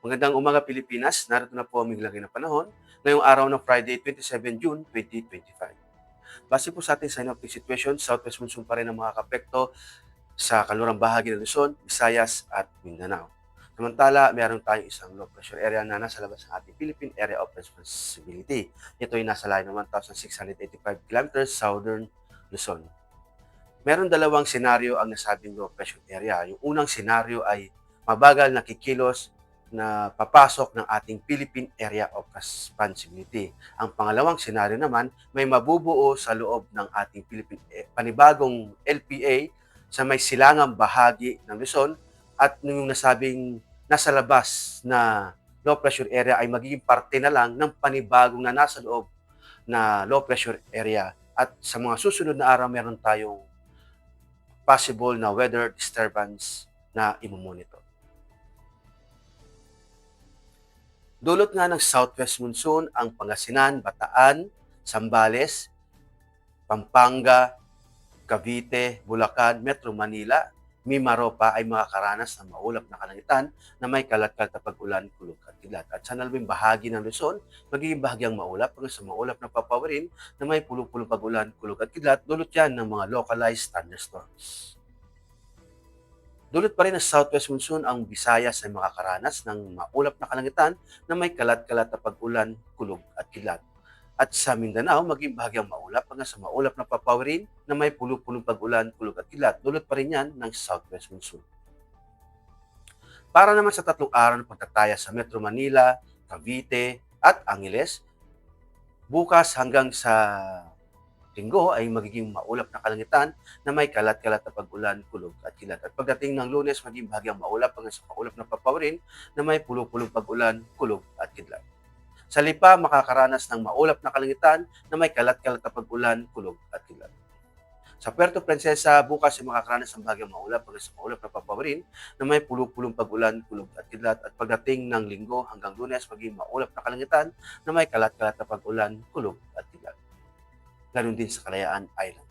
Magandang umaga Pilipinas, narito na po ang miglagay na panahon ngayong araw ng Friday, 27 June 2025. Base po sa ating synoptic situation, southwest monsoon pa rin ang makakapekto sa kanlurang bahagi ng Luzon, Visayas at Mindanao. Samantala, meron tayong isang low pressure area na nasa labas ng ating Philippine Area of Responsibility. Ito ay nasa layo ng 1,685 kilometers southern Luzon. Meron dalawang senaryo ang nasabing low pressure area. Yung unang senaryo ay mabagal na kikilos na papasok ng ating Philippine Area of Responsibility. Ang pangalawang senaryo naman, may mabubuo sa loob ng ating panibagong LPA sa may silangang bahagi ng Luzon at yung nasabing nasa labas na low pressure area ay magiging parte na lang ng panibagong na nasa loob na low pressure area. At sa mga susunod na araw, meron tayong possible na weather disturbance na imomonitor. Dulot nga ng southwest monsoon ang Pangasinan, Bataan, Zambales, Pampanga, Cavite, Bulacan, Metro Manila, Mimaropa ay makakaranas ng maulap na kalangitan na may kalat-kalat na pag-ulan, kulog at kidlat. At sa nalabing bahagi ng Luzon, magiging bahagyang maulap hanggang sa maulap na papawirin na may pulong-pulong pag-ulan, kulog at kidlat. Dulot yan ng mga localized thunderstorms. Dulot pa rin ng southwest monsoon ang Visayas ay makakaranas ng maulap na kalangitan na may kalat-kalat na pag-ulan, kulog at kidlat. At sa Mindanao, maging bahagyang maulap hanggang sa maulap na papawirin na may pulong-pulong pag-ulan, kulog at kidlat. Dulot pa rin yan ng southwest monsoon. Para naman sa tatlong araw ng pagtataya sa Metro Manila, Cavite at Angeles, bukas hanggang sa Linggo ay magiging maulap na kalangitan na may kalat-kalat na pag-ulan, kulog at kilat. At pagdating ng Lunes, maging bahagyang maulap hanggang sa maulap na papawirin na may pulong-pulong pag-ulan, kulog at kidlat. Sa Lipa, makakaranas ng maulap na kalangitan na may kalat-kalat na pag-ulan, kulog at kidlat. Sa Puerto Princesa, bukas ay makakaranas ng bahagyang maulap hanggang sa maulap na papawirin na may pulong-pulong pag-ulan, kulog at kidlat. At pagdating ng Linggo hanggang Lunes, maging maulap na kalangitan na may kalat-kalat na pag-ulan, kulog at kidlat. Ganon din sa Kalayaan Island.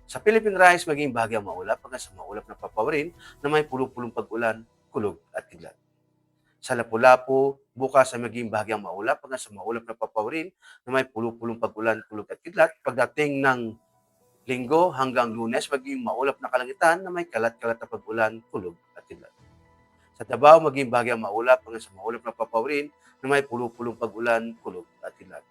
Sa Philippine Rise, maging bahagyang maulap hanggang sa maulap na papawirin na may pulong-pulong pag-ulan, kulog at kidlat. Sa Lapu-Lapu, bukas ay maging bahagyang maulap hanggang sa maulap na papawirin na may pulong-pulong pag-ulan, kulog at kidlat. Pagdating ng Linggo hanggang Lunes, maging maulap na kalangitan na may kalat-kalat na pag-ulan, kulog at kidlat. Sa Davao, maging bahagyang maulap hanggang sa maulap na papawirin na may pulong-pulong pag-ulan, kulog at kidlat.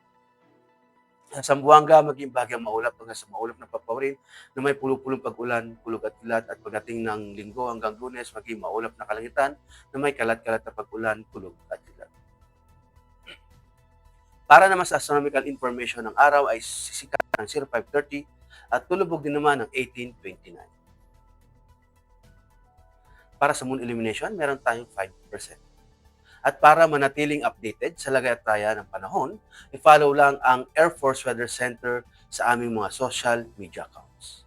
Sa Zamboanga, maging bahagyang maulap hanggang sa maulap na papawirin na may pulong-pulong pag-ulan, kulog at kilat. At pagdating ng Linggo hanggang Lunes, maging maulap na kalangitan na may kalat-kalat na pag-ulan, kulog at kilat. Para naman sa astronomical information ng araw ay sisikat ng 0530 at tulubog din naman ng 1829. Para sa moon illumination, meron tayong 5%. At para manatiling updated sa lagay-at-raya ng panahon, i-follow lang ang Air Force Weather Center sa aming mga social media accounts.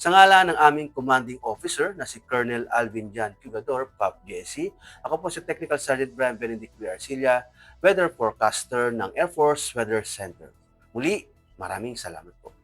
Sa ngalan ng aming commanding officer na si Colonel Alvin Jan Cugador, PAP GSC, ako po si Technical Sergeant Brian Benedict V. Arcilla, Weather Forecaster ng Air Force Weather Center. Muli, maraming salamat po.